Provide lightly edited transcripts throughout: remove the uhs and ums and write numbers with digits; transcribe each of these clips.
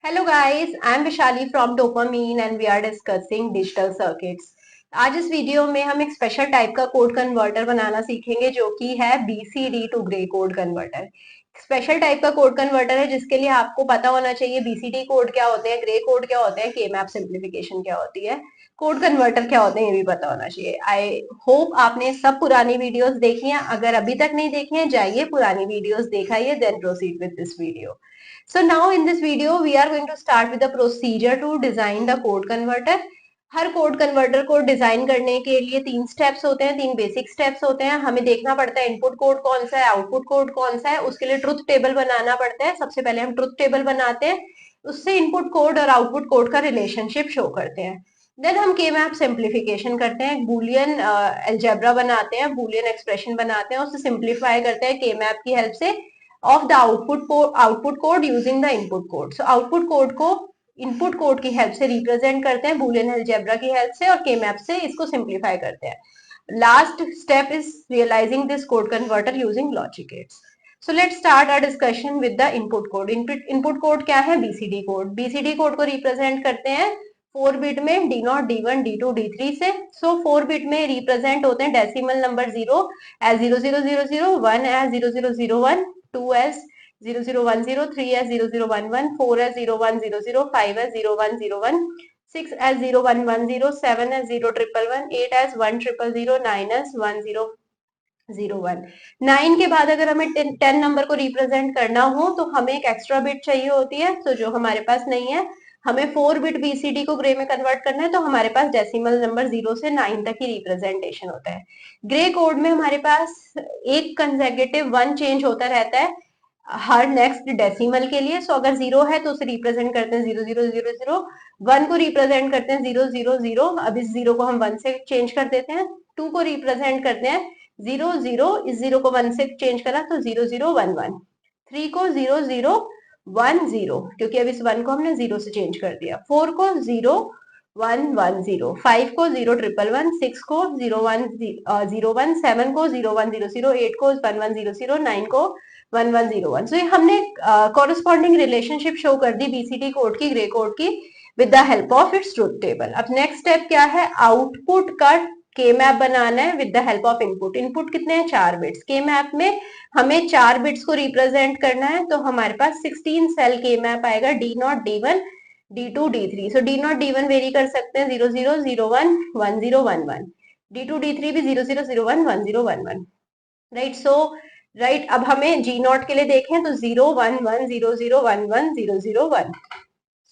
Hello guys, I am Vishali from Dopamine and we are discussing digital circuits. आज इस video में हम एक स्पेशल टाइप का कोड कन्वर्टर बनाना सीखेंगे जो कि है BCD to grey code converter. Special type का कोड कन्वर्टर है जिसके लिए आपको पता होना चाहिए BCD कोड क्या होते हैं, ग्रे कोड क्या होते हैं, K-मैप सिंप्लीफिकेशन क्या होती है, कोड कन्वर्टर क्या होते हैं ये भी पता होना चाहिए। आई होप आपने सब पुरानी वीडियोस देखी हैं। अगर अभी तक नहीं देखी हैं जाइए पुरानी वीडियोस दिखाइए, then proceed with this video. So now in this video we are going to start with the procedure to design the code converter. Her code converter को डिजाइन करने के लिए तीन स्टेप्स होते हैं, तीन बेसिक स्टेप्स होते हैं। हमें देखना पड़ता है इनपुट कोड कौन सा है, आउटपुट कोड कौन सा है, उसके लिए ट्रुथ टेबल बनाना पड़ता है। सबसे पहले हम ट्रुथ टेबल बनाते हैं, उससे इनपुट कोड और आउटपुट कोड का रिलेशनशिप शो करते हैं। देन हम के मैप सिंप्लीफिकेशन करते हैं, बूलियन अलजेब्रा बनाते हैं, बूलियन एक्सप्रेशन बनाते हैं, उसे सिंप्लीफाई करते हैं के मैप की हेल्प से of the output code using the input code. So output code को इनपुट कोड की हेल्प से रिप्रेजेंट करते हैं बूलियन अलजेब्रा की हेल्प से, और के मैप से इसको सिंप्लीफाई करते हैं। Last step is realising this code converter using logic gates. So let's start our discussion with the input code. Input code क्या है? BCD code. बीसीडी कोड को रिप्रेजेंट करते हैं 4 बिट में D0, D1, D2, D3 से। सो 4 bit में represent होते हैं decimal number 0 as 0000, 1 as 0001, 2 as 0010, 3 as 0011, 4 as 0100, 5 as 0101, 6 as 0110, 7 as 0111, 8 as 1000, 9 as 1001। 9 के बाद अगर हमें 10 नंबर को रिप्रेजेंट करना हो तो हमें एक एक्स्ट्रा बिट चाहिए होती है, तो जो हमारे पास नहीं है। हमें 4 बिट बीसीडी को ग्रे में कन्वर्ट करना है तो हमारे पास डेसिमल नंबर 0 से 9 तक ही रिप्रेजेंटेशन होता है। ग्रे कोड में हमारे पास एक कंसेक्यूटिव 1 चेंज होता रहता है हर नेक्स्ट डेसिमल के लिए। सो अगर 0 है तो उसे रिप्रेजेंट करते हैं 0000, 1 को रिप्रेजेंट करते हैं 000। अब इस 0 को हम 1 से चेंज कर देते हैं। 2 को रिप्रेजेंट करते हैं 00, इस 0 को 1 से चेंज करा तो 0011। 3 को 0010, क्योंकि अब इस 1 को हमने 0 से चेंज कर दिया। 4 को 0110, 5 को 0111, 6 को 0101, 7 को 0100, 8 को 1100, 9 को 1101। सो ये हमने कॉरेस्पॉन्डिंग रिलेशनशिप शो कर दी बीसीडी कोड की ग्रे कोड की with the help of its truth table. अब नेक्स्ट स्टेप क्या है? आउटपुट का के मैप बनाना है with the help of input. Input कितने हैं? 4 बिट्स। के मैप में हमें 4 बिट्स को रिप्रेजेंट करना है, तो हमारे पास 16 सेल के मैप आएगा, D0, D1, D2, D3। सो D0, D1 वेरी कर सकते हैं 0001, 1011, D2, D3 भी 0001, 1011। राइट। सो राइट, अब हमें G0 के लिए देखें तो 01100110001।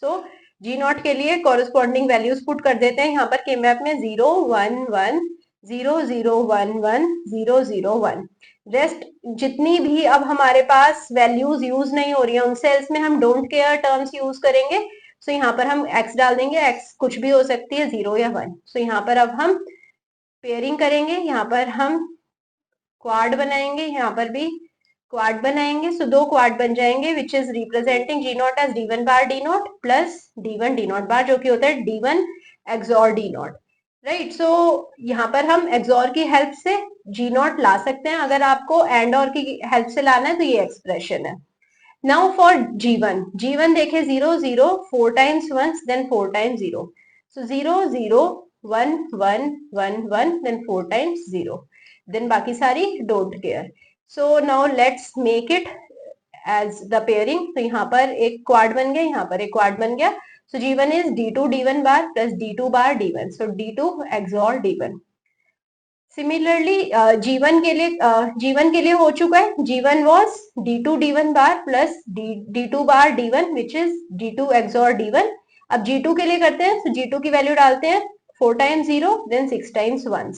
सो G0 के लिए कॉरेस्पॉन्डिंग वैल्यूज पुट कर देते हैं यहाँ पर के मैप में 01100110001। रेस्ट जितनी भी अब हमारे पास वैल्यूज यूज नहीं हो रही है उन सेल्स में हम डोंट केयर टर्म्स यूज करेंगे। सो यहाँ पर हम x डाल देंगे, x कुछ भी हो सकती है, 0 या 1। सो यहाँ पर अब हम पेयरिंग करेंगे, यहाँ पर हम क्वाड बनाएंगे, यहाँ पर भी क्वाड बनाएंगे। सो 2 क्वाड बन जाएंगे which is representing G0 as D1 bar D0 plus D1 D0 bar, जो कि होता है D1 एक्सॉर D0। राइट। सो यहाँ पर हम एक्सॉर की हेल्प से G0 ला सकते हैं। अगर आपको एंड और की हेल्प से लाना है तो ये एक्सप्रेशन है। नाउ फॉर G1, G1 देखे 0 0 4 times 1 then 4 times 0। So 0 0 1 1 1 1 then 4 times 0, then बाकी सारी don't care. So now let's make it as the pairing. तो यहाँ पर एक क्वाड बन गया, यहाँ पर एक क्वाड बन गया। सो G1 is D2 D1 bar plus D2 bar D1। So D2 XOR D1। Similarly G1 के लिए हो चुका है। G1 was D2 D1 bar plus D2 bar D1 which is D2 XOR D1। अब G2 के लिए करते हैं। तो G2 की वैल्यू डालते हैं 4 times 0 then 6 times 1।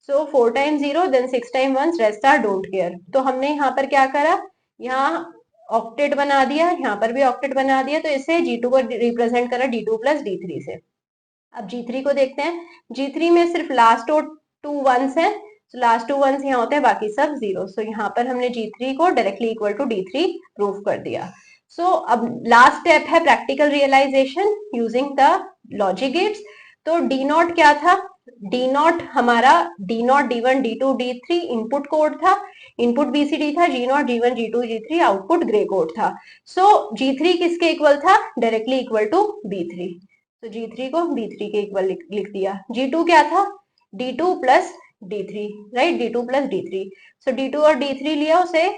So 4 times 0 then 6 times 1, rest are don't care. तो हमने यहाँ पर क्या करा? यहाँ ऑक्टेट बना दिया, यहाँ पर भी ऑक्टेट बना दिया, तो इसे G2 को रिप्रेजेंट करा D2 प्लस D3 से। अब G3 को देखते हैं। G3 में सिर्फ लास्ट और 2 1s है, तो लास्ट 2 1s यहाँ होते हैं, बाकी सब 0। सो यहाँ पर हमने G3 को directly equal to D3 prove कर दिया। सो अब लास्ट स्टेप है practical realisation using the logic gates. तो D0 क्या था? डी नॉट हमारा D0 D1 D2 D3 input code था, इनपुट बीसीडी था, G0 G1 G2 G3 output grey code था। सो G3 किसके इक्वल था? Directly equal to B3। तो G3 को B3 के इक्वल लिख दिया। G2 क्या था? D2 plus D3, right, D2 plus D3। सो D2 और D3 लिया, उसे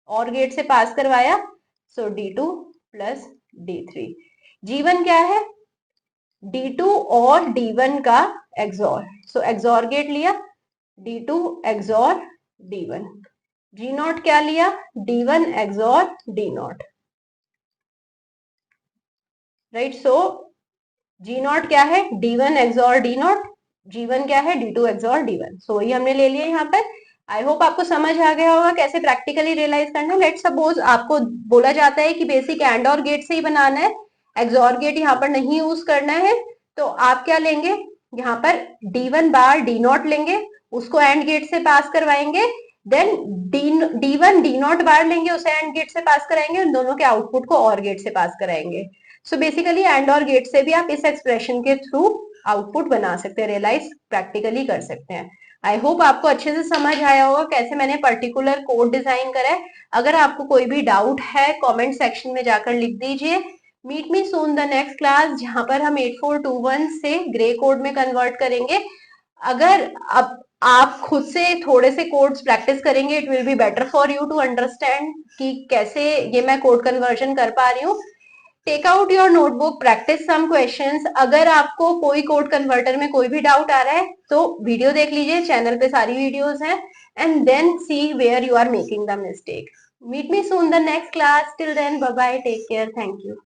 और गेट से पास करवाया, सो D2 प्लस D3। G1 क्या है? D2 और D1 का एक्सॉर, सो एक्सॉर गेट लिया, D2 एक्सॉर D1। G0 क्या लिया? D1 XOR D0, right. सो G0 क्या है? D1 एक्सॉर D0, G1 क्या है? D2 XOR D1। सो ये हमने ले लिया यहाँ पर। आई होप आपको समझ आ गया होगा कैसे प्रैक्टिकली रियलाइज करना है। लेट सपोज आपको बोला जाता है कि बेसिक एंड और गेट से ही बनाना है, एक्सॉर गेट यहाँ पर नहीं यूज करना है, तो आप क्या लेंगे? यहाँ पर D1 बार D0 लेंगे, उसको एंड गेट से पास करवाएंगे, देन D1 D0 बार लेंगे, उसे एंड गेट से पास कराएंगे, दोनों के आउटपुट को और गेट से पास कराएंगे। सो बेसिकली एंड और गेट से भी आप इस एक्सप्रेशन के थ्रू आउटपुट बना सकते हैं, रियलाइज प्रैक्टिकली कर सकते हैं। आई होप आपको अच्छे से समझ आया होगा कैसे मैंने पर्टिकुलर कोड डिजाइन करा है। अगर आपको कोई भी डाउट है कमेंट सेक्शन में जाकर लिख दीजिए। Meet me soon the next class, जहां पर हम 8421 से ग्रे कोड में कन्वर्ट करेंगे। अगर अब आप खुद से थोड़े से कोड्स प्रैक्टिस करेंगे, it will be better for you to understand कि कैसे ये मैं कोड कन्वर्जन कर पा रही हूँ। Take out your notebook, practice some questions. अगर आपको कोई कोड कन्वर्टर में कोई भी डाउट आ रहा है तो वीडियो देख लीजिए, चैनल पे सारी वीडियोस हैं, and then see where you are making the mistake. Meet me soon the next class, till then bye bye, take care, thank you.